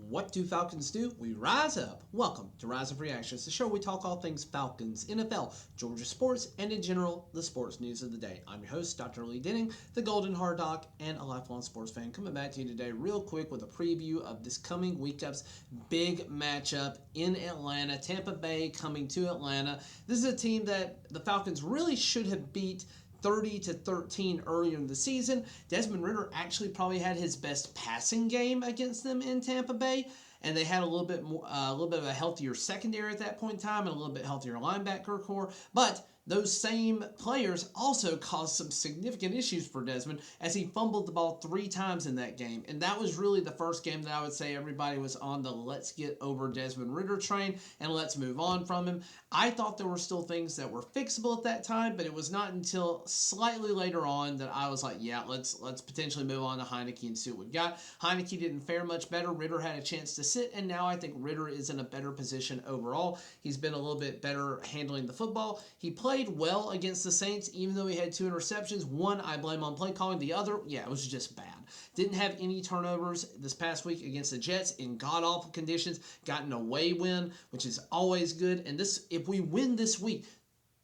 What do Falcons do? We rise up. Welcome to Rise Up Reactions, the show where we talk all things Falcons, NFL, Georgia sports, and in general, the sports news of the day. I'm your host, Dr. Lee Denning, the Golden Hard Doc, and a lifelong sports fan, coming back to you today real quick with a preview of this coming weekend's big matchup in Atlanta. Tampa Bay coming to Atlanta. This is a team that the Falcons really should have beat 30-13 earlier in the season. Desmond Ridder actually probably had his best passing game against them in Tampa Bay, and they had a little bit of a healthier secondary at that point in time and a little bit healthier linebacker core. But those same players also caused some significant issues for Desmond as he fumbled the ball 3 times in that game. And that was really the first game that I would say everybody was on the let's get over Desmond Ridder train and let's move on from him. I thought there were still things that were fixable at that time, but it was not until slightly later on that I was like, yeah, let's potentially move on to Heineke and see what we've got. Heineke didn't fare much better. Ridder had a chance to sit, and now I think Ridder is in a better position overall. He's been a little bit better handling the football. He played well against the Saints, even though he had 2 interceptions. One, I blame on play calling. The other, yeah, it was just bad. Didn't have any turnovers this past week against the Jets in god-awful conditions. Got an away win, which is always good. And this, if we win this week,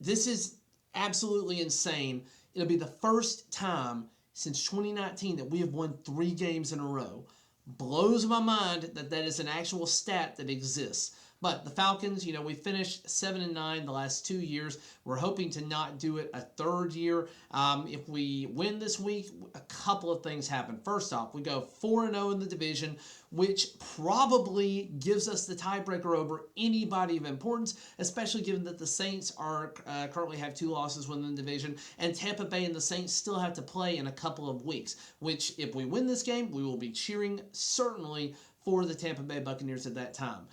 this is absolutely insane. It'll be the first time since 2019 that we have won 3 games in a row. Blows my mind that that is an actual stat that exists. But the Falcons, we finished 7-9 the last 2 years. We're hoping to not do it a third year. If we win this week, a couple of things happen. First off, we go 4-0 in the division, which probably gives us the tiebreaker over anybody of importance, especially given that the Saints are currently have 2 losses within the division, and Tampa Bay and the Saints still have to play in a couple of weeks, which if we win this game, we will be cheering certainly for the Tampa Bay Buccaneers at that time.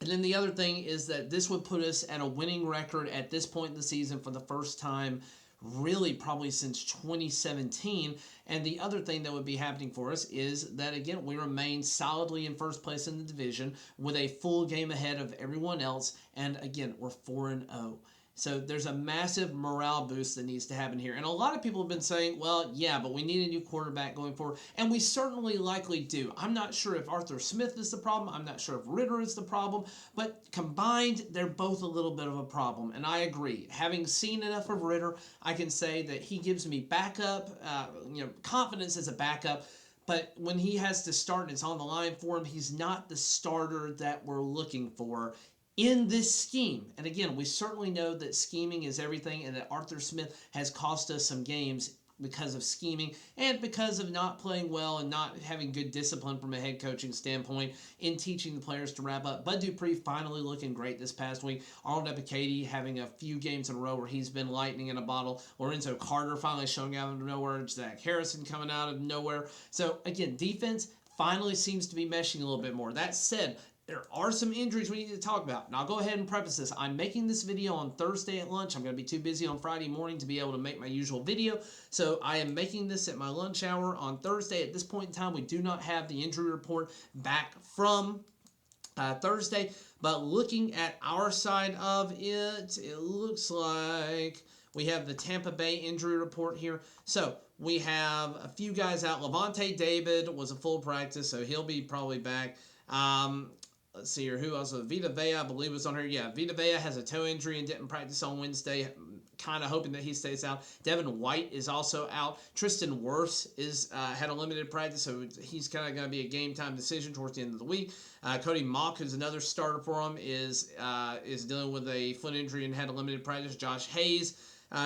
And then the other thing is that this would put us at a winning record at this point in the season for the first time, really probably since 2017. And the other thing that would be happening for us is that, again, we remain solidly in first place in the division with a full game ahead of everyone else. And again, we're 4-0. So there's a massive morale boost that needs to happen here. And a lot of people have been saying, well, yeah, but we need a new quarterback going forward. And we certainly likely do. I'm not sure if Arthur Smith is the problem. I'm not sure if Ridder is the problem. But combined, they're both a little bit of a problem. And I agree. Having seen enough of Ridder, I can say that he gives me backup, confidence as a backup. But when he has to start and it's on the line for him, he's not the starter that we're looking for in this scheme. And again, we certainly know that scheming is everything and that Arthur Smith has cost us some games because of scheming and because of not playing well and not having good discipline from a head coaching standpoint in teaching the players to wrap up. Bud Dupree finally looking great this past week. Arnold Ebiketie having a few games in a row where he's been lightning in a bottle. Lorenzo Carter finally showing out of nowhere. Zach Harrison coming out of nowhere. So again, defense finally seems to be meshing a little bit more. That said, there are some injuries we need to talk about. And I'll go ahead and preface this. I'm making this video on Thursday at lunch. I'm going to be too busy on Friday morning to be able to make my usual video. So I am making this at my lunch hour on Thursday. At this point in time, we do not have the injury report back from Thursday. But looking at our side of it, it looks like we have the Tampa Bay injury report here. So we have a few guys out. Levante David was a full practice, so he'll be probably back. Let's see here. Who else? Vita Vea, I believe, was on here. Yeah, Vita Vea has a toe injury and didn't practice on Wednesday. Kind of hoping that he stays out. Devin White is also out. Tristan Wirfs had a limited practice, so he's kind of going to be a game-time decision towards the end of the week. Cody Mock, who's another starter for him, is dealing with a foot injury and had a limited practice. Josh Hayes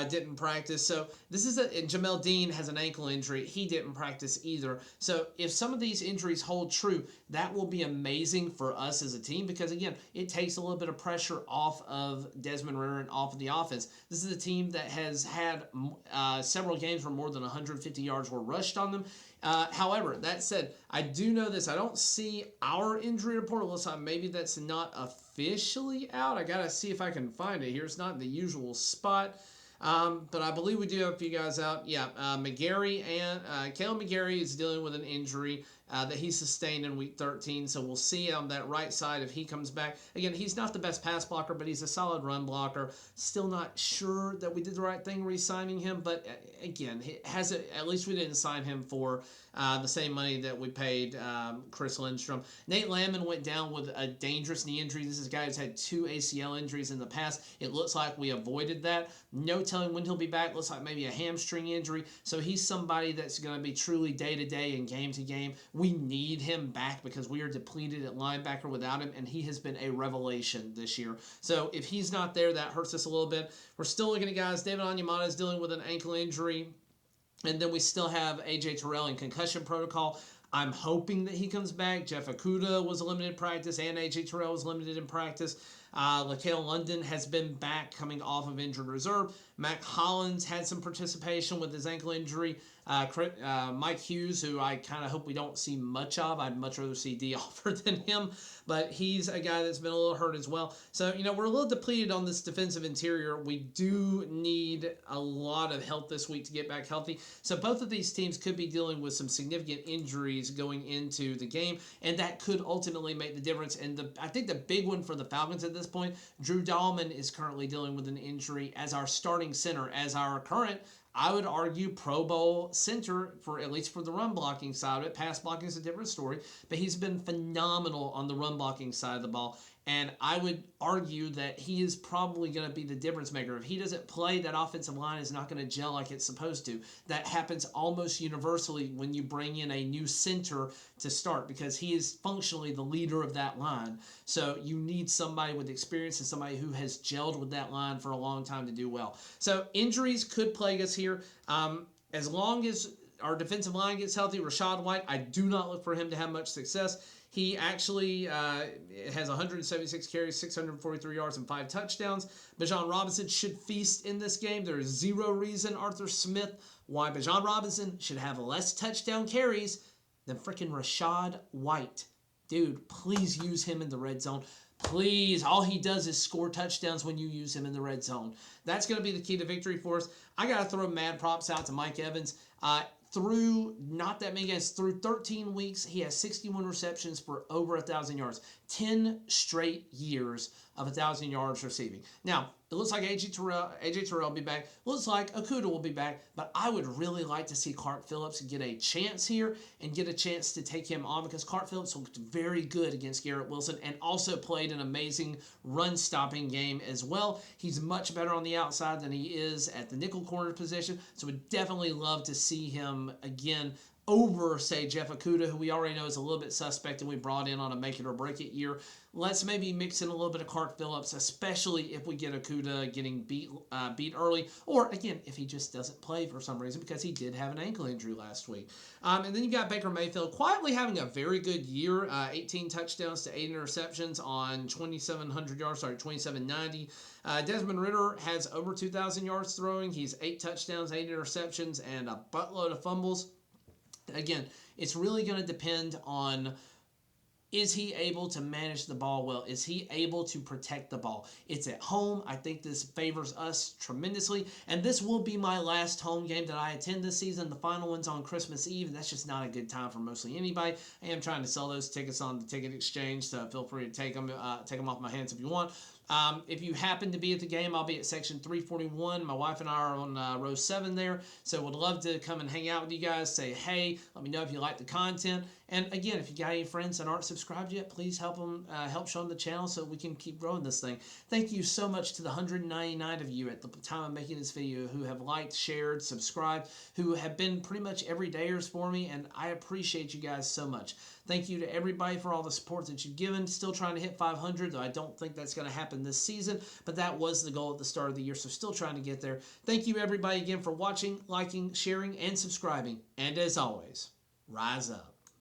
didn't practice. So this is and Jamel Dean has an ankle injury. He didn't practice either. So if some of these injuries hold true, that will be amazing for us as a team because, again, it takes a little bit of pressure off of Desmond Ridder and off of the offense. This is a team that has had several games where more than 150 yards were rushed on them. However, that said, I do know this. I don't see our injury report. Maybe that's not officially out. I got to see if I can find it here. It's not in the usual spot. But I believe we do have a few guys out. Yeah, McGarry and Cale McGarry is dealing with an injury. that he sustained in Week 13. So we'll see on that right side if he comes back. Again, he's not the best pass blocker, but he's a solid run blocker. Still not sure that we did the right thing re-signing him, but again, at least we didn't sign him for the same money that we paid Chris Lindstrom. Nate Landman went down with a dangerous knee injury. This is a guy who's had 2 ACL injuries in the past. It looks like we avoided that. No telling when he'll be back. Looks like maybe a hamstring injury. So he's somebody that's going to be truly day-to-day and game-to-game. We need him back because we are depleted at linebacker without him, and he has been a revelation this year. So if he's not there, that hurts us a little bit. We're still looking at guys. David Onyemata is dealing with an ankle injury. And then we still have A.J. Terrell in concussion protocol. I'm hoping that he comes back. Jeff Okudah was limited in practice, and A.J. Terrell was limited in practice. LaCale London has been back coming off of injured reserve. Mac Hollins had some participation with his ankle injury. Mike Hughes, who I kind of hope we don't see much of. I'd much rather see D. Alford than him, but he's a guy that's been a little hurt as well. So, we're a little depleted on this defensive interior. We do need a lot of help this week to get back healthy. So both of these teams could be dealing with some significant injuries going into the game, and that could ultimately make the difference. And I think the big one for the Falcons at this point, Drew Dahlman is currently dealing with an injury as our starting center, as our current, I would argue, Pro Bowl center, for at least for the run blocking side of it. Pass blocking is a different story, but he's been phenomenal on the run blocking side of the ball. And I would argue that he is probably going to be the difference maker. If he doesn't play, that offensive line is not going to gel like it's supposed to. That happens almost universally when you bring in a new center to start, because he is functionally the leader of that line. So you need somebody with experience and somebody who has gelled with that line for a long time to do well. So injuries could plague us here. As long as our defensive line gets healthy, Rachaad White, I do not look for him to have much success. He actually has 176 carries, 643 yards, and 5 touchdowns. Bijan Robinson should feast in this game. There is zero reason, Arthur Smith, why Bijan Robinson should have less touchdown carries than freaking Rachaad White. Dude, please use him in the red zone. Please. All he does is score touchdowns when you use him in the red zone. That's going to be the key to victory for us. I got to throw mad props out to Mike Evans. Through not that many games, through 13 weeks, he has 61 receptions for over 1,000 yards. 10 straight years of 1,000 yards receiving. Now, it looks like A.J. Terrell will be back. Looks like Okudah will be back. But I would really like to see Clark Phillips get a chance here and get a chance to take him on, because Clark Phillips looked very good against Garrett Wilson and also played an amazing run-stopping game as well. He's much better on the outside than he is at the nickel corner position. So we'd definitely love to see him again over, say, Jeff Okudah, who we already know is a little bit suspect and we brought in on a make-it-or-break-it year. Let's maybe mix in a little bit of Clark Phillips, especially if we get Okudah getting beat early, or, again, if he just doesn't play for some reason, because he did have an ankle injury last week. And then you got Baker Mayfield quietly having a very good year, 18 touchdowns to 8 interceptions on 2,790. Desmond Ridder has over 2,000 yards throwing. He's 8 touchdowns, 8 interceptions, and a buttload of fumbles. Again, it's really going to depend on, is he able to manage the ball well? Is he able to protect the ball? It's at home. I think this favors us tremendously. And this will be my last home game that I attend this season. The final one's on Christmas Eve, and that's just not a good time for mostly anybody. I am trying to sell those tickets on the ticket exchange, so feel free to take them off my hands if you want. If you happen to be at the game, I'll be at section 341. My wife and I are on row 7 there, so would love to come and hang out with you guys, say hey, let me know if you like the content. And again, if you got any friends that aren't subscribed yet, please help show them the channel so we can keep growing this thing. Thank you so much to the 199 of you at the time of making this video who have liked, shared, subscribed, who have been pretty much everydayers for me, and I appreciate you guys so much. Thank you to everybody for all the support that you've given. Still trying to hit 500, though I don't think that's going to happen this season, but that was the goal at the start of the year, so still trying to get there. Thank you, everybody, again, for watching, liking, sharing, and subscribing. And as always, rise up.